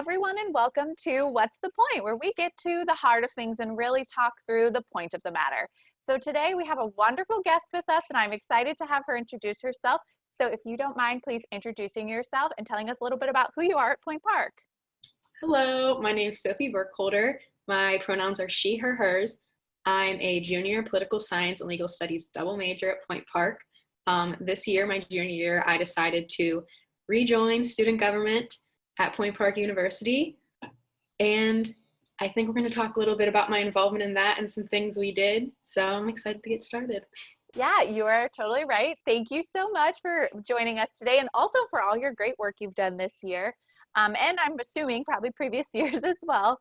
everyone, and welcome to What's the Point, where we get to the heart of things and really talk through the point of the matter. So today we have a wonderful guest with us, and I'm excited to have her introduce herself. So if you don't mind, please introducing yourself and telling us a little bit about who you are at Point Park. Hello, my name is Sophie Burkholder. My pronouns are she, her, hers. I'm a junior political science and legal studies double major at Point Park. This year, my junior year, I decided to rejoin student government at Point Park University. And I think we're going to talk a little bit about my involvement in that and some things we did. So I'm excited to get started. Yeah, you are totally right. Thank you so much for joining us today, and also for all your great work you've done this year. And I'm assuming probably previous years as well.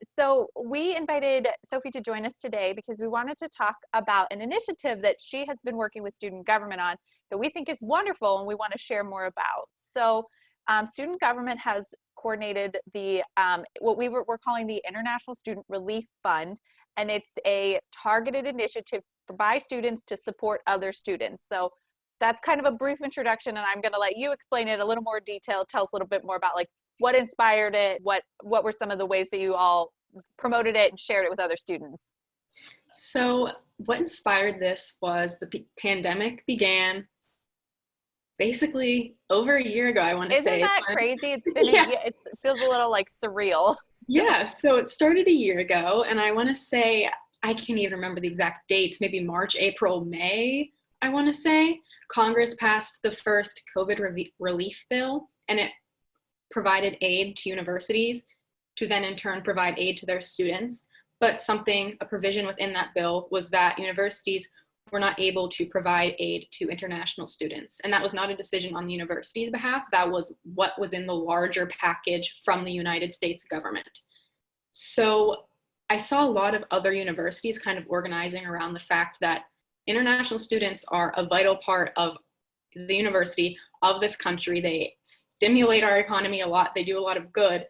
So we invited Sophie to join us today because we wanted to talk about an initiative that she has been working with student government on that we think is wonderful and we want to share more about. So student government has coordinated the what we're calling the International Student Relief Fund, and it's a targeted initiative by students to support other students. So that's kind of a brief introduction, and I'm going to let you explain it a little more detail. Tell us a little bit more about like what inspired it, what were some of the ways that you all promoted it and shared it with other students? So what inspired this was the pandemic began basically over a year ago, I want to say. Isn't that crazy? It's been Yeah. it feels a little like surreal. Yeah, so it started a year ago, and I want to say, I can't even remember the exact dates, maybe March, April, May, I want to say. Congress passed the first COVID relief bill, and it provided aid to universities to then in turn provide aid to their students. But a provision within that bill was that universities were not able to provide aid to international students. And that was not a decision on the university's behalf. That was what was in the larger package from the United States government. So I saw a lot of other universities kind of organizing around the fact that international students are a vital part of the university, of this country. They stimulate our economy a lot. They do a lot of good.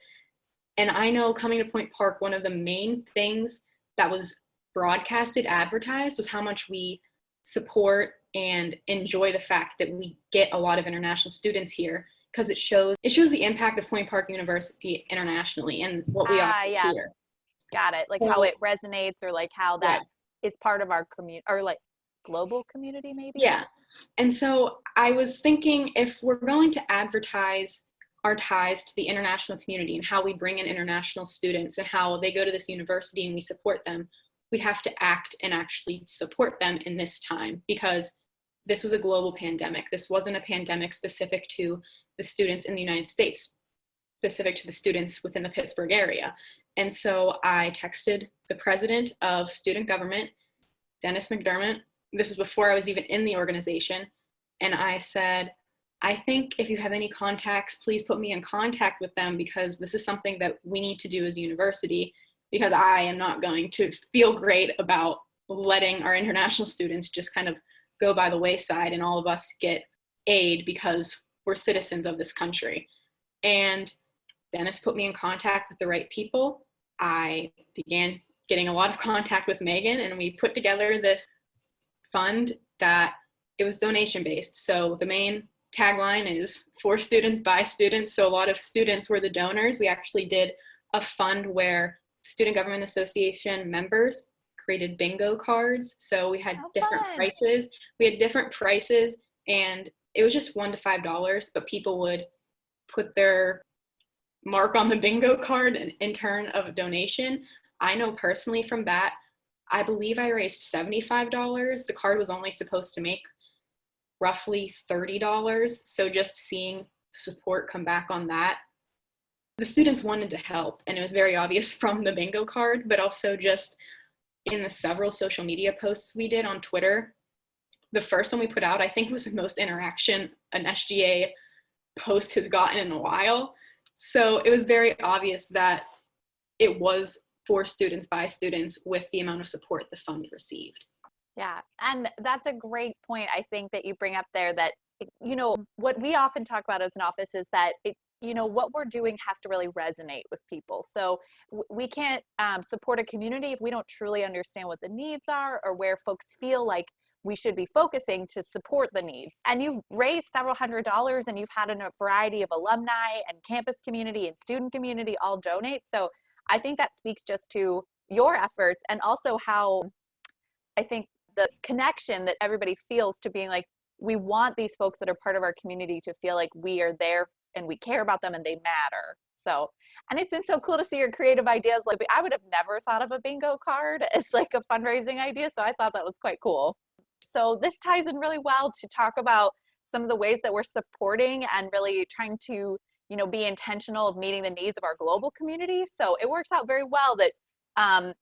And I know coming to Point Park, one of the main things that was broadcasted, advertised, was how much we support and enjoy the fact that we get a lot of international students here, because it shows the impact of Point Park University internationally and what we offer here. Got it. Like So, how it resonates, or like how that yeah. is part of our community, or like global community maybe. Yeah. And so I was thinking, if we're going to advertise our ties to the international community and how we bring in international students and how they go to this university and we support them, we have to act and actually support them in this time, because this was a global pandemic. This wasn't a pandemic specific to the students in the United States, specific to the students within the Pittsburgh area. And so I texted the president of student government, Dennis McDermott. This was before I was even in the organization. And I said, I think if you have any contacts, please put me in contact with them, because this is something that we need to do as a university, because I am not going to feel great about letting our international students just kind of go by the wayside and all of us get aid because we're citizens of this country. And Dennis put me in contact with the right people. I began getting a lot of contact with Megan, and we put together this fund that it was donation based. So the main tagline is for students by students. So a lot of students were the donors. We actually did a fund where Student Government Association members created bingo cards. So we had different prices. We had different prices, and it was just $1 to $5, but people would put their mark on the bingo card in turn of a donation. I know personally from that, I believe I raised $75. The card was only supposed to make roughly $30. So just seeing support come back on that, the students wanted to help, and it was very obvious from the bingo card, but also just in the several social media posts we did on Twitter. The first one we put out, I think, was the most interaction an SGA post has gotten in a while. So it was very obvious that it was for students by students with the amount of support the fund received. Yeah, and that's a great point, I think, that you bring up there, that, you know, what we often talk about as an office is that what we're doing has to really resonate with people. So we can't support a community if we don't truly understand what the needs are or where folks feel like we should be focusing to support the needs. And you've raised several $100s, and you've had a variety of alumni and campus community and student community all donate. So I think that speaks just to your efforts, and also how I think the connection that everybody feels to being like, we want these folks that are part of our community to feel like we are there and we care about them and they matter. So, and it's been so cool to see your creative ideas. Like, I would have never thought of a bingo card as like a fundraising idea. So I thought that was quite cool. So this ties in really well to talk about some of the ways that we're supporting and really trying to, be intentional of meeting the needs of our global community. So it works out very well that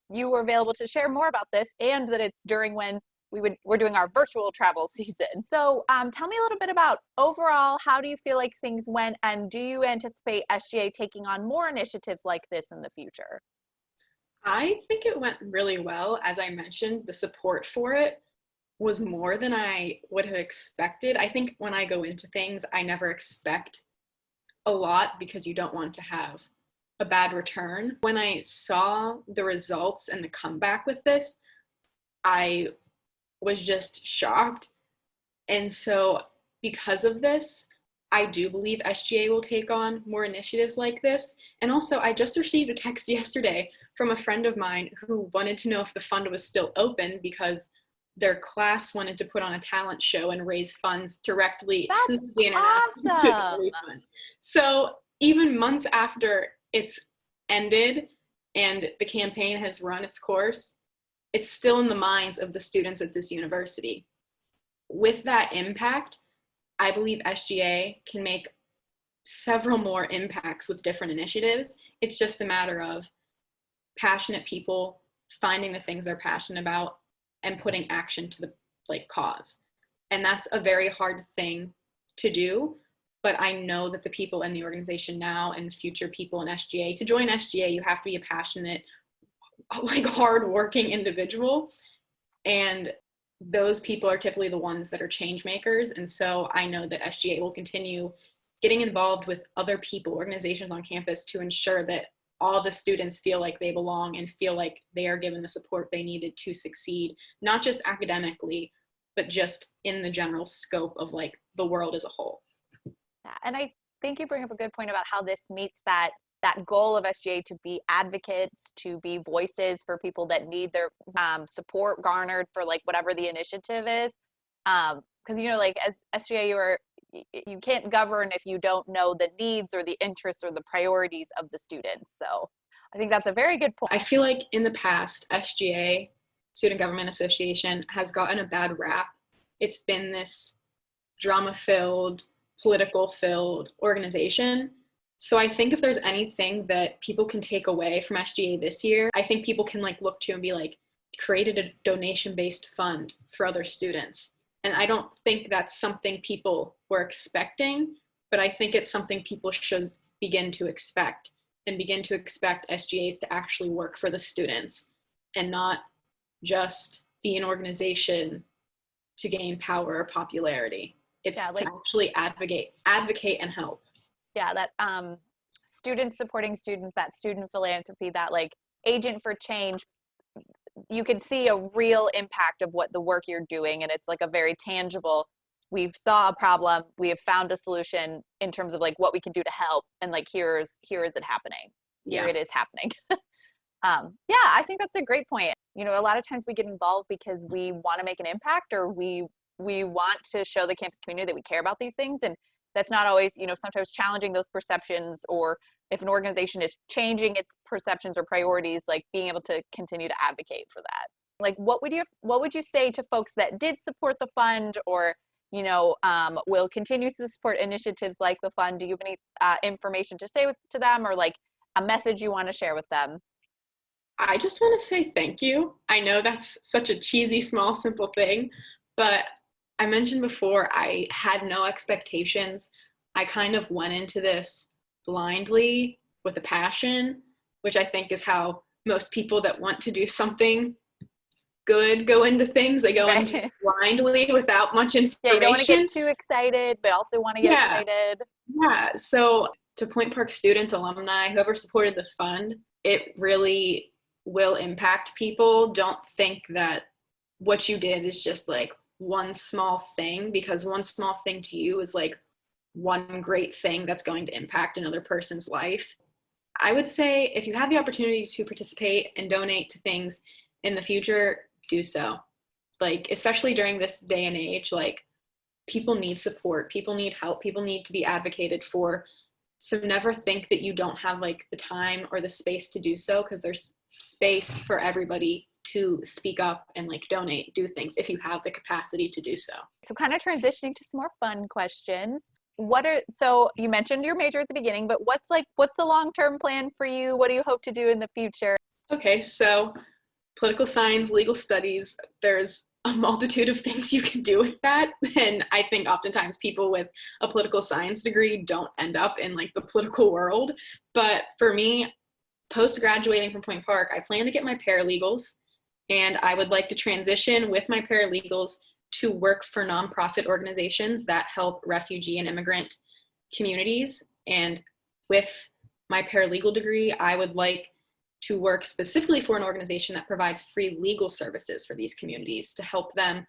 you were available to share more about this, and that it's during when we're doing our virtual travel season. So tell me a little bit about overall, how do you feel like things went, and do you anticipate SGA taking on more initiatives like this in the future? I think it went really well. As I mentioned, the support for it was more than I would have expected. I think when I go into things, I never expect a lot because you don't want to have a bad return. When I saw the results and the comeback with this, I was just shocked. And so because of this, I do believe SGA will take on more initiatives like this. And also, I just received a text yesterday from a friend of mine who wanted to know if the fund was still open because their class wanted to put on a talent show and raise funds directly to the International Awesome. Fund. So even months after it's ended and the campaign has run its course, it's still in the minds of the students at this university. With that impact, I believe SGA can make several more impacts with different initiatives. It's just a matter of passionate people finding the things they're passionate about and putting action to the cause. And that's a very hard thing to do, but I know that the people in the organization now and future people in SGA, to join SGA, you have to be a passionate, hardworking individual. And those people are typically the ones that are change makers. And so I know that SGA will continue getting involved with other people, organizations on campus, to ensure that all the students feel like they belong and feel like they are given the support they needed to succeed, not just academically, but just in the general scope of the world as a whole. Yeah, and I think you bring up a good point about how this meets that goal of SGA to be advocates, to be voices for people that need their support garnered for whatever the initiative is. Because as SGA, you can't govern if you don't know the needs or the interests or the priorities of the students. So I think that's a very good point. I feel like in the past, SGA, Student Government Association, has gotten a bad rap. It's been this drama-filled, political-filled organization. So I think if there's anything that people can take away from SGA this year, I think people can look to and be created a donation-based fund for other students. And I don't think that's something people were expecting, but I think it's something people should begin to expect, and begin to expect SGAs to actually work for the students and not just be an organization to gain power or popularity. It's to actually advocate and help. Yeah, that students supporting students, that student philanthropy, that agent for change. You can see a real impact of what the work you're doing, and it's a very tangible, we've saw a problem, we have found a solution in terms of what we can do to help, and here is it happening. Here it is happening. Yeah, I think that's a great point. A lot of times we get involved because we want to make an impact, or we want to show the campus community that we care about these things, and that's not always, sometimes challenging those perceptions, or if an organization is changing its perceptions or priorities, being able to continue to advocate for that. What would you say to folks that did support the fund, or will continue to support initiatives like the fund? Do you have any information to say to them, or a message you want to share with them? I just want to say thank you. I know that's such a cheesy, small, simple thing, but I mentioned before, I had no expectations. I kind of went into this blindly with a passion, which I think is how most people that want to do something good go into things. They go into blindly without much information. Yeah, you don't want to get too excited, but also want to get excited. Yeah, so to Point Park students, alumni, whoever supported the fund, it really will impact people. Don't think that what you did is just like one small thing, because one small thing to you is like one great thing that's going to impact another person's life. I would say if you have the opportunity to participate and donate to things in the future, do so. Like, especially during this day and age, like, people need support, people need help, people need to be advocated for. So never think that you don't have like the time or the space to do so, because there's space for everybody to speak up and like donate, do things if you have the capacity to do so. So kind of transitioning to some more fun questions. So you mentioned your major at the beginning, but what's the long-term plan for you? What do you hope to do in the future? Okay, so political science, legal studies, there's a multitude of things you can do with that. And I think oftentimes people with a political science degree don't end up in like the political world. But for me, post-graduating from Point Park, I plan to get my paralegals, and I would like to transition with my paralegals to work for nonprofit organizations that help refugee and immigrant communities. And with my paralegal degree, I would like to work specifically for an organization that provides free legal services for these communities to help them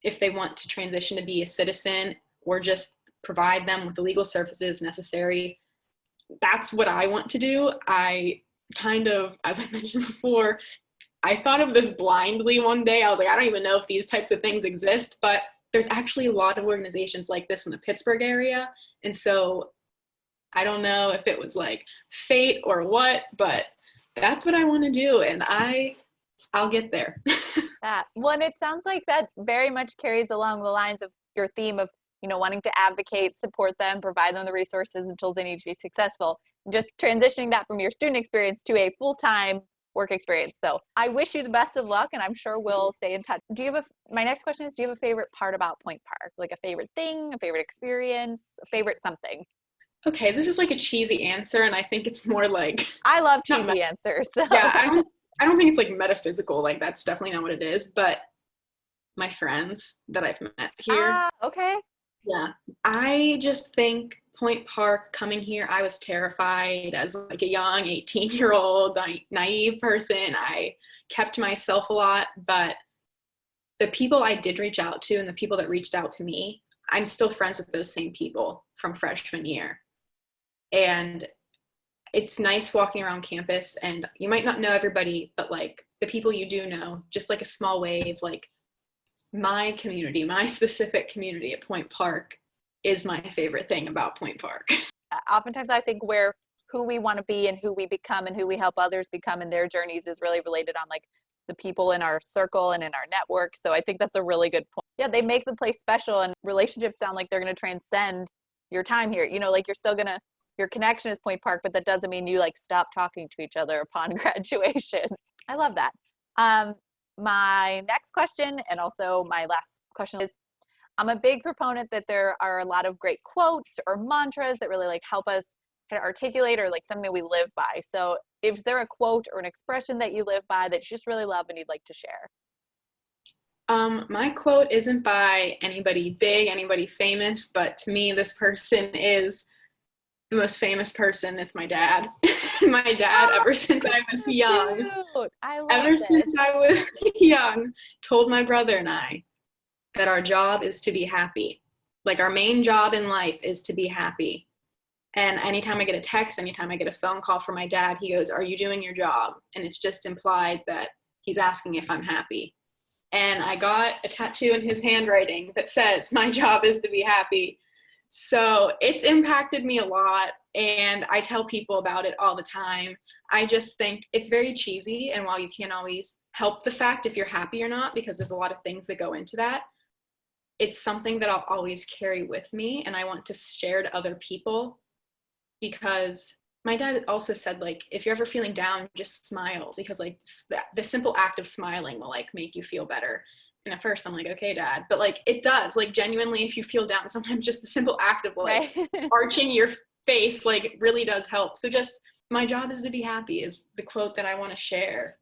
if they want to transition to be a citizen, or just provide them with the legal services necessary. That's what I want to do. I kind of, as I mentioned before, I thought of this blindly one day. I was like, I don't even know if these types of things exist, but there's actually a lot of organizations like this in the Pittsburgh area. And so I don't know if it was like fate or what, but that's what I want to do, and I'll get there. Well, and it sounds like that very much carries along the lines of your theme of, wanting to advocate, support them, provide them the resources and tools they need to be successful. Just transitioning that from your student experience to a full-time work experience. So I wish you the best of luck, and I'm sure we'll stay in touch. My next question is, do you have a favorite part about Point Park? Like a favorite thing, a favorite experience, a favorite something? Okay, this is like a cheesy answer, and I think it's more like, I love cheesy answers. So. Yeah, I don't think it's like metaphysical. Like, that's definitely not what it is. But my friends that I've met here. Okay. Yeah, I just think Point Park, coming here, I was terrified as like a young 18-year-old naive person. I kept to myself a lot, but the people I did reach out to and the people that reached out to me, I'm still friends with those same people from freshman year. And it's nice walking around campus, and you might not know everybody, but like the people you do know, just like a small wave, like my community, my specific community at Point Park is my favorite thing about Point Park. Oftentimes I think who we want to be and who we become and who we help others become in their journeys is really related on like the people in our circle and in our network. So I think that's a really good point. Yeah, they make the place special, and relationships sound like they're going to transcend your time here. Like your connection is Point Park, but that doesn't mean you like stop talking to each other upon graduation. I love that. My next question, and also my last question, is I'm a big proponent that there are a lot of great quotes or mantras that really like help us kind of articulate or like something that we live by. So is there a quote or an expression that you live by that you just really love and you'd like to share? My quote isn't by anybody big, anybody famous, but to me, this person is the most famous person. It's my dad. My dad, ever since I was young, since I was young, told my brother and I that our job is to be happy. Like, our main job in life is to be happy. And anytime I get a text, anytime I get a phone call from my dad, he goes, "Are you doing your job?" And it's just implied that he's asking if I'm happy. And I got a tattoo in his handwriting that says, "My job is to be happy." So it's impacted me a lot, and I tell people about it all the time. I just think it's very cheesy, and while you can't always help the fact if you're happy or not, because there's a lot of things that go into that, it's something that I'll always carry with me, and I want to share to other people, because my dad also said, like, if you're ever feeling down, just smile, because like the simple act of smiling will like make you feel better. And at first I'm like, okay, Dad, but like it does, like genuinely, if you feel down, sometimes just the simple act of like arching your face like really does help. So just, my job is to be happy is the quote that I want to share.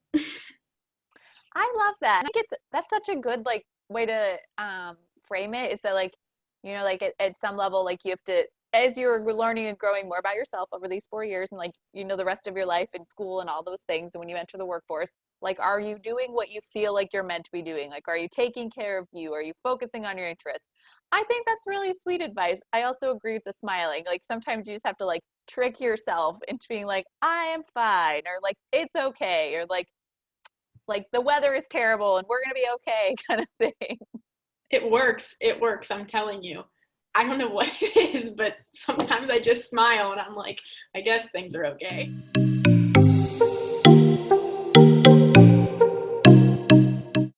I love that. I think that's such a good like way to frame it, is that like, like at some level, like you have to as you're learning and growing more about yourself over these 4 years and like, you know, the rest of your life in school and all those things, and when you enter the workforce, like, are you doing what you feel like you're meant to be doing? Like, are you taking care of you? Are you focusing on your interests? I think that's really sweet advice. I also agree with the smiling. Like, sometimes you just have to like trick yourself into being like, I am fine, or like, it's okay, or like the weather is terrible and we're gonna be okay kind of thing. It works. It works. I'm telling you. I don't know what it is, but sometimes I just smile and I'm like, I guess things are okay.